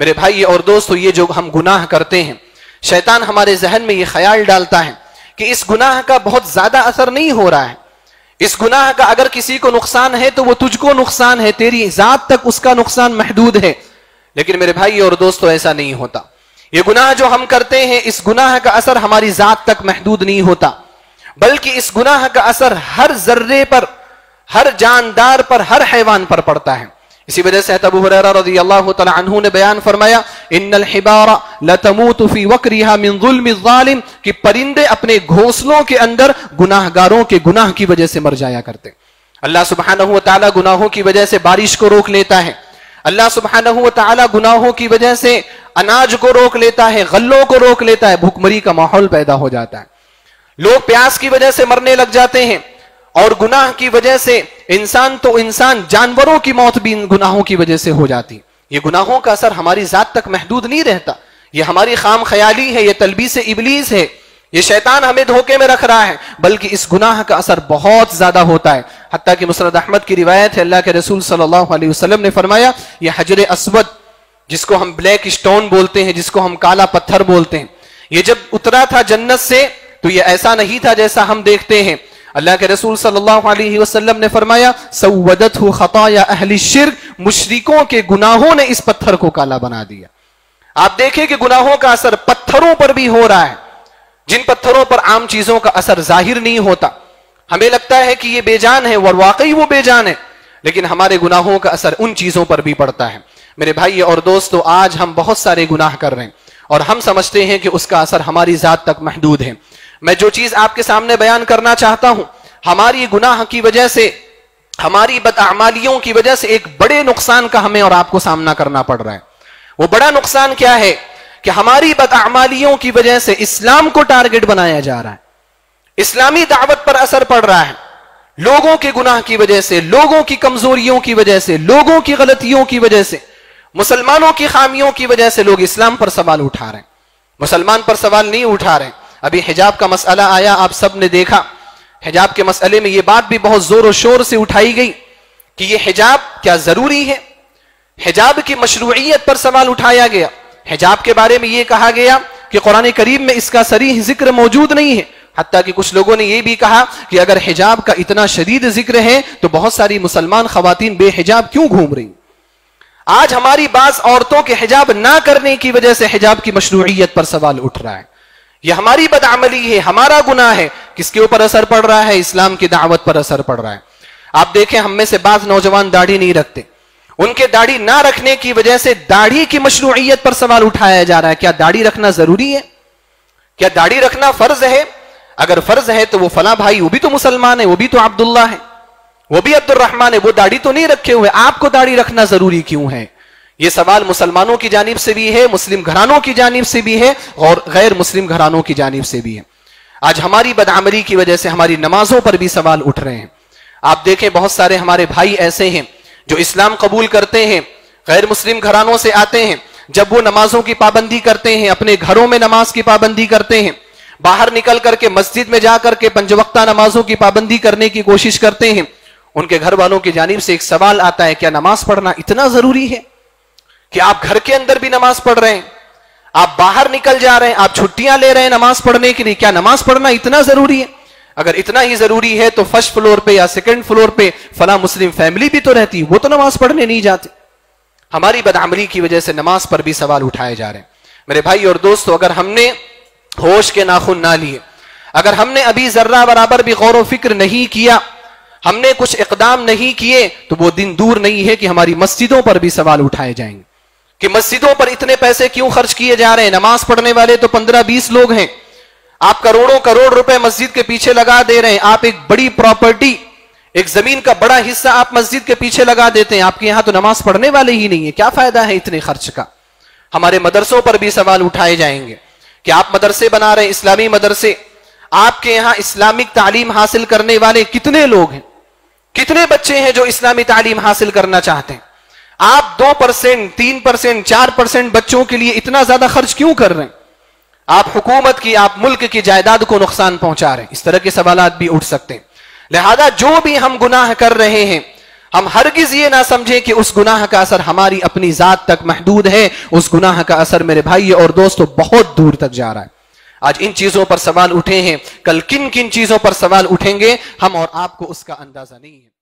میرے بھائی اور دوستو، یہ جو ہم گناہ کرتے ہیں، شیطان ہمارے ذہن میں یہ خیال ڈالتا ہے کہ اس گناہ کا بہت زیادہ اثر نہیں ہو رہا ہے، اس گناہ کا اگر کسی کو نقصان ہے تو وہ تجھ کو نقصان ہے، تیری ذات تک اس کا نقصان محدود ہے۔ لیکن میرے بھائی اور دوستو، ایسا نہیں ہوتا۔ یہ گناہ جو ہم کرتے ہیں، اس گناہ کا اثر ہماری ذات تک محدود نہیں ہوتا، بلکہ اس گناہ کا اثر ہر ذرے پر، ہر جاندار پر، ہر حیوان پر پڑتا ہے۔ اسی وجہ سے ابو ہریرہ رضی اللہ تعالی عنہ نے بیان فرمایا، ان الحبار لتموت فی وقرها من ظلم الظالم، کہ پرندے اپنے گھونسلوں کے اندر گناہگاروں کے گناہ کی وجہ سے مر جایا کرتے۔ اللہ سبحانہ و تعالی گناہوں کی وجہ سے بارش کو روک لیتا ہے، اللہ سبحانہ و تعالی گناہوں کی وجہ سے اناج کو روک لیتا ہے، غلوں کو روک لیتا ہے، بھوک مری کا ماحول پیدا ہو جاتا ہے، لوگ پیاس کی وجہ سے مرنے لگ جاتے ہیں، اور گناہ کی وجہ سے انسان جانوروں کی موت بھی ان گناہوں کی وجہ سے ہو جاتی۔ یہ گناہوں کا اثر ہماری ذات تک محدود نہیں رہتا، یہ ہماری خام خیالی ہے، یہ تلبیس ابلیس ہے، یہ شیطان ہمیں دھوکے میں رکھ رہا ہے، بلکہ اس گناہ کا اثر بہت زیادہ ہوتا ہے۔ حتیٰ کہ مسند احمد کی روایت ہے، اللہ کے رسول صلی اللہ علیہ وسلم نے فرمایا، یہ حجر اسود جس کو ہم بلیک سٹون بولتے ہیں، جس کو ہم کالا پتھر بولتے ہیں، یہ جب اترا تھا جنت سے تو یہ ایسا نہیں تھا جیسا ہم دیکھتے ہیں۔ اللہ کے رسول صلی اللہ علیہ وسلم نے فرمایا، سودتہ خطایا اہل الشرک، مشرکوں کے گناہوں نے اس پتھر کو کالا بنا دیا۔ آپ دیکھیں کہ گناہوں کا اثر پتھروں پر بھی ہو رہا ہے، جن پتھروں پر عام چیزوں کا اثر ظاہر نہیں ہوتا، ہمیں لگتا ہے کہ یہ بے جان ہے، اور واقعی وہ بے جان ہے، لیکن ہمارے گناہوں کا اثر ان چیزوں پر بھی پڑتا ہے۔ میرے بھائی اور دوستو، آج ہم بہت سارے گناہ کر رہے ہیں اور ہم سمجھتے ہیں کہ اس کا اثر ہماری ذات تک محدود ہے۔ میں جو چیز آپ کے سامنے بیان کرنا چاہتا ہوں، ہماری گناہ کی وجہ سے، ہماری بداعمالیوں کی وجہ سے ایک بڑے نقصان کا ہمیں اور آپ کو سامنا کرنا پڑ رہا ہے۔ وہ بڑا نقصان کیا ہے کہ ہماری بداعمالیوں کی وجہ سے اسلام کو ٹارگٹ بنایا جا رہا ہے، اسلامی دعوت پر اثر پڑ رہا ہے، لوگوں کے گناہ کی وجہ سے، لوگوں کی کمزوریوں کی وجہ سے، لوگوں کی غلطیوں کی وجہ سے، مسلمانوں کی خامیوں کی وجہ سے لوگ اسلام پر سوال اٹھا رہے ہیں، مسلمان پر سوال نہیں اٹھا رہے ہیں۔ ابھی حجاب کا مسئلہ آیا، آپ سب نے دیکھا، حجاب کے مسئلے میں یہ بات بھی بہت زور و شور سے اٹھائی گئی کہ یہ حجاب کیا ضروری ہے، حجاب کی مشروعیت پر سوال اٹھایا گیا۔ حجاب کے بارے میں یہ کہا گیا کہ قرآن کریم میں اس کا صریح ذکر موجود نہیں ہے، حتیٰ کہ کچھ لوگوں نے یہ بھی کہا کہ اگر حجاب کا اتنا شدید ذکر ہے تو بہت ساری مسلمان خواتین بے حجاب کیوں گھوم رہی؟ آج ہماری بعض عورتوں کے حجاب نہ کرنے کی وجہ سے حجاب کی مشروعیت پر سوال اٹھ رہا ہے۔ یہ ہماری بدعملی ہے، ہمارا گناہ ہے۔ کس کے اوپر اثر پڑ رہا ہے؟ اسلام کی دعوت پر اثر پڑ رہا ہے۔ آپ دیکھیں، ہم میں سے بعض نوجوان داڑھی نہیں رکھتے، ان کے داڑھی نہ رکھنے کی وجہ سے داڑھی کی مشروعیت پر سوال اٹھایا جا رہا ہے۔ کیا داڑھی رکھنا ضروری ہے؟ کیا داڑھی رکھنا فرض ہے؟ اگر فرض ہے تو وہ فلاں بھائی، وہ بھی تو مسلمان ہے، وہ بھی تو عبداللہ ہے، وہ بھی عبد الرحمن ہے، وہ داڑھی تو نہیں رکھے ہوئے، آپ کو داڑھی رکھنا ضروری کیوں ہے؟ یہ سوال مسلمانوں کی جانب سے بھی ہے، مسلم گھرانوں کی جانب سے بھی ہے، اور غیر مسلم گھرانوں کی جانب سے بھی ہے۔ آج ہماری بدعملی کی وجہ سے ہماری نمازوں پر بھی سوال اٹھ رہے ہیں۔ آپ دیکھیں، بہت سارے ہمارے بھائی ایسے ہیں جو اسلام قبول کرتے ہیں، غیر مسلم گھرانوں سے آتے ہیں، جب وہ نمازوں کی پابندی کرتے ہیں، اپنے گھروں میں نماز کی پابندی کرتے ہیں، باہر نکل کر کے مسجد میں جا کر کے 5 وقتہ نمازوں کی پابندی کرنے کی کوشش کرتے ہیں، ان کے گھر والوں کی جانب سے ایک سوال آتا ہے، کیا نماز پڑھنا اتنا ضروری ہے کہ آپ گھر کے اندر بھی نماز پڑھ رہے ہیں، آپ باہر نکل جا رہے ہیں، آپ چھٹیاں لے رہے ہیں نماز پڑھنے کے لیے، کیا نماز پڑھنا اتنا ضروری ہے؟ اگر اتنا ہی ضروری ہے تو فرسٹ فلور پہ یا سیکنڈ فلور پہ فلاں مسلم فیملی بھی تو رہتی، وہ تو نماز پڑھنے نہیں جاتے۔ ہماری بدعملی کی وجہ سے نماز پر بھی سوال اٹھائے جا رہے ہیں۔ میرے بھائی اور دوستو، اگر ہم نے ہوش کے ناخن نہ لیے، اگر ہم نے ابھی ذرہ برابر بھی غور و فکر نہیں کیا، ہم نے کچھ اقدام نہیں کیے، تو وہ دن دور نہیں ہے کہ ہماری مسجدوں پر بھی سوال اٹھائے جائیں گے کہ مسجدوں پر اتنے پیسے کیوں خرچ کیے جا رہے ہیں؟ نماز پڑھنے والے تو 15-20 لوگ ہیں، آپ کروڑوں روپے مسجد کے پیچھے لگا دے رہے ہیں، آپ ایک بڑی پراپرٹی، ایک زمین کا بڑا حصہ آپ مسجد کے پیچھے لگا دیتے ہیں، آپ کے یہاں تو نماز پڑھنے والے ہی نہیں ہے، کیا فائدہ ہے اتنے خرچ کا؟ ہمارے مدرسوں پر بھی سوال اٹھائے جائیں گے کہ آپ مدرسے بنا رہے ہیں، اسلامی مدرسے، آپ کے یہاں اسلامک تعلیم حاصل کرنے والے کتنے لوگ ہیں؟ کتنے بچے ہیں جو اسلامی تعلیم حاصل کرنا چاہتے ہیں؟ آپ 2%، 3%، 4% بچوں کے لیے اتنا زیادہ خرچ کیوں کر رہے ہیں؟ آپ حکومت کی، آپ ملک کی جائیداد کو نقصان پہنچا رہے ہیں۔ اس طرح کے سوالات بھی اٹھ سکتے ہیں۔ لہذا جو بھی ہم گناہ کر رہے ہیں، ہم ہرگز یہ نہ سمجھیں کہ اس گناہ کا اثر ہماری اپنی ذات تک محدود ہے، اس گناہ کا اثر میرے بھائی اور دوستو بہت دور تک جا رہا ہے۔ آج ان چیزوں پر سوال اٹھے ہیں، کل کن کن چیزوں پر سوال اٹھیں گے ہم اور آپ کو اس کا اندازہ نہیں ہے۔